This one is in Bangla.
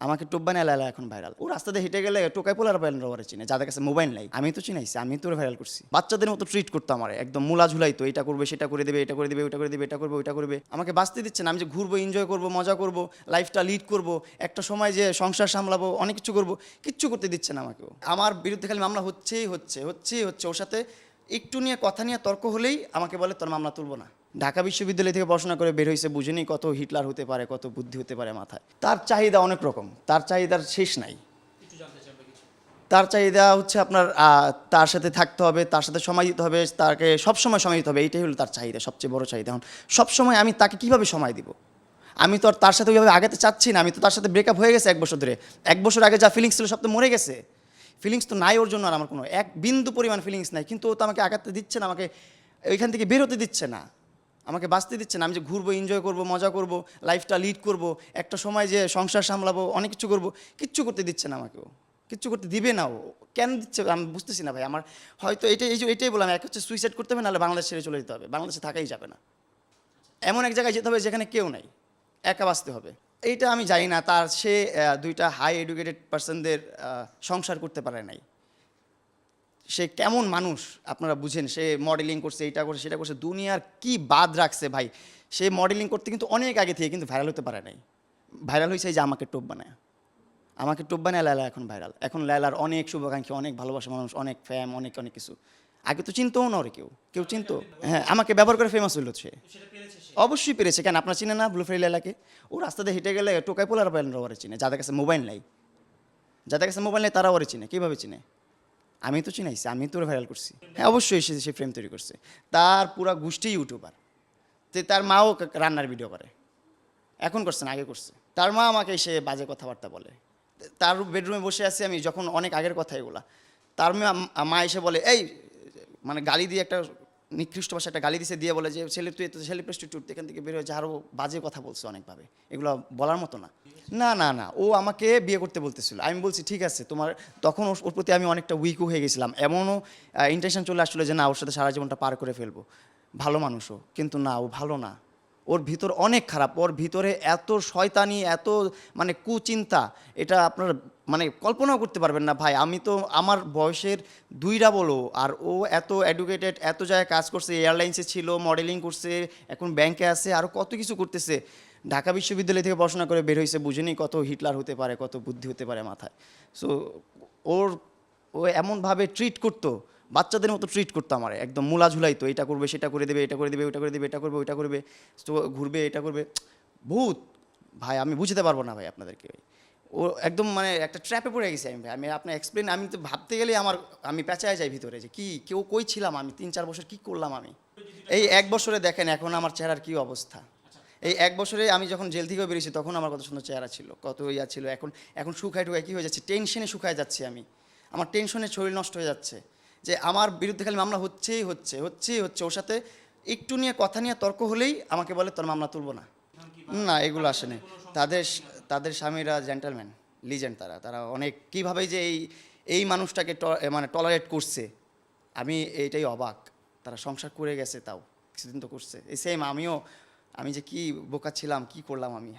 আমাকে টোব্বা নিয়ে লালা এখন ভাইরাল। ও রাস্তাতে হেঁটে গেলে টোকাই পোলার ভাইরাল ওরে চিনে, যাদের কাছে মোবাইল নাই। আমি তো চিনাইছি, আমি তো ভাইরাল করছি। বাচ্চাদের মতো ট্রিট করতো আমার, একদম মুলা ঝুলাই তো, এটা করবে সেটা করে দেবে, এটা করে দেবে, ওটা করে দেবে, এটা করবে ওইটা করবে। আমাকে বাঁচতে দিচ্ছে না, আমি যে ঘুরবো, এনজয় করবো, মজা করবো, লাইফটা লিড করবো, একটা সময় যে সংসার সামলাবো, অনেক কিছু করবো, কিচ্ছু করতে দিচ্ছে না আমাকেও। আমার বিরুদ্ধে খালি মামলা হচ্ছেই হচ্ছে। ওর সাথে একটু নিয়ে কথা নিয়ে তর্ক হলেই আমাকে বলে তোর মামলা তুলবো না। ঢাকা বিশ্ববিদ্যালয় থেকে পড়াশোনা করে বের হয়েছে, বুঝেনি কত হিটলার হতে পারে, কত বুদ্ধি হতে পারে মাথায়। তার চাহিদা অনেক রকম, তার চাহিদার শেষ নাই। তার চাহিদা হচ্ছে আপনার তার সাথে থাকতে হবে, তার সাথে সময় দিতে হবে, তাকে সবসময় সময় দিতে হবে, এইটাই হলো তার চাহিদা, সবচেয়ে বড় চাহিদা। এখন সবসময় আমি তাকে কীভাবে সময় দিব? আমি তো আর তার সাথে ওইভাবে আগাতে চাচ্ছি না। আমি তো তার সাথে ব্রেকআপ হয়ে গেছে 1 বছর ধরে। 1 বছর আগে যা ফিলিংস ছিল সব তো মরে গেছে। ফিলিংস তো নাই ওর জন্য, আর আমার কোনো এক বিন্দু পরিমাণ ফিলিংস নাই। কিন্তু ও তো আমাকে আগাতে দিচ্ছে না, আমাকে ওইখান থেকে বের হতে দিচ্ছে না, আমাকে বাঁচতে দিচ্ছে না। আমি যে ঘুরবো, এনজয় করবো, মজা করবো, লাইফটা লিড করবো, একটা সময় যে সংসার সামলাবো, অনেক কিছু করবো, কিচ্ছু করতে দিচ্ছে না আমাকেও। কিচ্ছু করতে দিবে না ও, কেন দিচ্ছে আমি বুঝতেছি না ভাই। আমার হয়তো এটাই বললাম, এক হচ্ছে সুইসাইড করতে হবে, নাহলে বাংলাদেশ ছেড়ে চলে যেতে হবে। বাংলাদেশে থাকাই যাবে না, এমন এক জায়গায় যেতে হবে যেখানে কেউ নাই, একা বাঁচতে হবে। এইটা আমি জানি না, তার সে 2টা হাই এডুকেটেড পার্সনদের সংসার করতে পারে নাই। সে কেমন মানুষ আপনারা বুঝেন। সে মডেলিং করছে, এইটা করছে, সেটা করছে, দুনিয়ার কি বাদ রাখছে ভাই। সে মডেলিং করতে কিন্তু অনেক আগে থেকে, কিন্তু ভাইরাল হতে পারে নাই। ভাইরাল হয়েছে এই যে আমাকে টোপ বানায়, আমাকে টোপ বানায় লায়লা এখন ভাইরাল। এখন লায়লার অনেক শুভাকাঙ্ক্ষী, অনেক ভালোবাসা মানুষ, অনেক ফ্যাম, অনেক অনেক কিছু। আগে তো চিনতও না ওরে, কেউ চিনতো? হ্যাঁ, আমাকে ব্যবহার করে ফেমাস হইল সে। অবশ্যই পেরেছে, কেন আপনার চিনে না ব্লু ফ্রেই লায়লাকে? ও রাস্তাতে হেঁটে গেলে টোকাই পোলার ভাইরাল ওরে চিনে, যাদের কাছে মোবাইল নাই। যাদের কাছে মোবাইল নেই তারা ওরে চিনে। কীভাবে চিনে? আমি তো চিনাইছি, আমি তো ভাইরাল করছি। হ্যাঁ, অবশ্যই সে ফ্রেম তৈরি করছে। তার পুরা গোষ্ঠী ইউটিউবার। তার মাও রান্নার ভিডিও করে, এখন করছে না, আগে করছে। তার মা আমাকে এসে বাজে কথাবার্তা বলে। তার বেডরুমে বসে আছি আমি, যখন অনেক আগের কথা এগুলা। তার মা এসে বলে, এই মানে গালি দিয়ে, একটা নিকৃষ্ট ভাষা একটা গালি দিছে, দিয়ে বলে যে ছেলে তুই ছেলে প্রস্টিটিউট, এখান থেকে বের হয়েছে। আরও বাজে কথা বলছে অনেকভাবে, এগুলো বলার মতো না। না, ও আমাকে বিয়ে করতে বলতেছিল। আমি বলছি ঠিক আছে তোমার। তখন ওর প্রতি আমি অনেকটা উইকও হয়ে গেছিলাম, এমনও ইন্টেনশন চলে আসছিলো যে না, ওর সাথে সারা জীবনটা পার করে ফেলবো। ভালো মানুষও, কিন্তু না, ও ভালো না। ওর ভিতর অনেক খারাপ, ওর ভিতরে এত শয়তানি, এত মানে কুচিন্তা, এটা আপনার মানে কল্পনাও করতে পারবেন না ভাই। আমি তো আমার বয়সের 2টা বলো, আর ও এত এডুকেটেড, এত জায়গায় কাজ করছে, এয়ারলাইন্সে ছিল, মডেলিং করছে, এখন ব্যাংকে আছে, আরও কত কিছু করতেছে। ঢাকা বিশ্ববিদ্যালয় থেকে পড়াশোনা করে বের হয়েছে, বুঝেনি কত হিটলার হতে পারে, কত বুদ্ধি হতে পারে মাথায়। সো ও এমনভাবে ট্রিট করতো, বাচ্চাদের মতো ট্রিট করতো আমার, একদম মুলা ঝুলাই তো, এটা করবে সেটা করে দেবে, এটা করে দেবে, ওটা করে দেবে, এটা করবে ওইটা করবে, তো ঘুরবে, এটা করবে। ভূত ভাই, আমি বুঝতে পারবো না ভাই আপনাদেরকে। ও একদম মানে একটা ট্র্যাপে পড়ে গেছি আমি ভাই। আমি আপনার এক্সপ্লেন, আমি তো ভাবতে গেলে আমি পেঁচায় যাই ভিতরে, যে কেউ কই ছিলাম আমি 3-4 বছর, কি করলাম আমি। এই 1 বছরে দেখেন এখন আমার চেহারার কী অবস্থা। এই 1 বছরে আমি যখন জেল থেকেও বেরিয়েছি, তখন আমার কত সুন্দর চেহারা ছিল, কত ইয়া ছিল। এখন শুকায় টুকায় কী হয়ে যাচ্ছে, টেনশনে শুকায় যাচ্ছি আমি। আমার টেনশনে শরীর নষ্ট হয়ে যাচ্ছে, যে আমার বিরুদ্ধে খালি মামলা হচ্ছেই হচ্ছে। ওর সাথে একটু নিয়ে কথা নিয়ে তর্ক হলেই আমাকে বলে তোর মামলা তুলবো না। না, এগুলো আসেনি। তাদের তাদের স্বামীরা জেন্টলম্যান, লিজেন্ড। তারা অনেক কীভাবে যে এই মানুষটাকে মানে টলারেট করছে, আমি এইটাই অবাক। তারা সংসার করে গেছে, তাও কিছুদিন তো করছে। এই সেম আমি যে কি বোকা ছিলাম, কি করলাম আমি।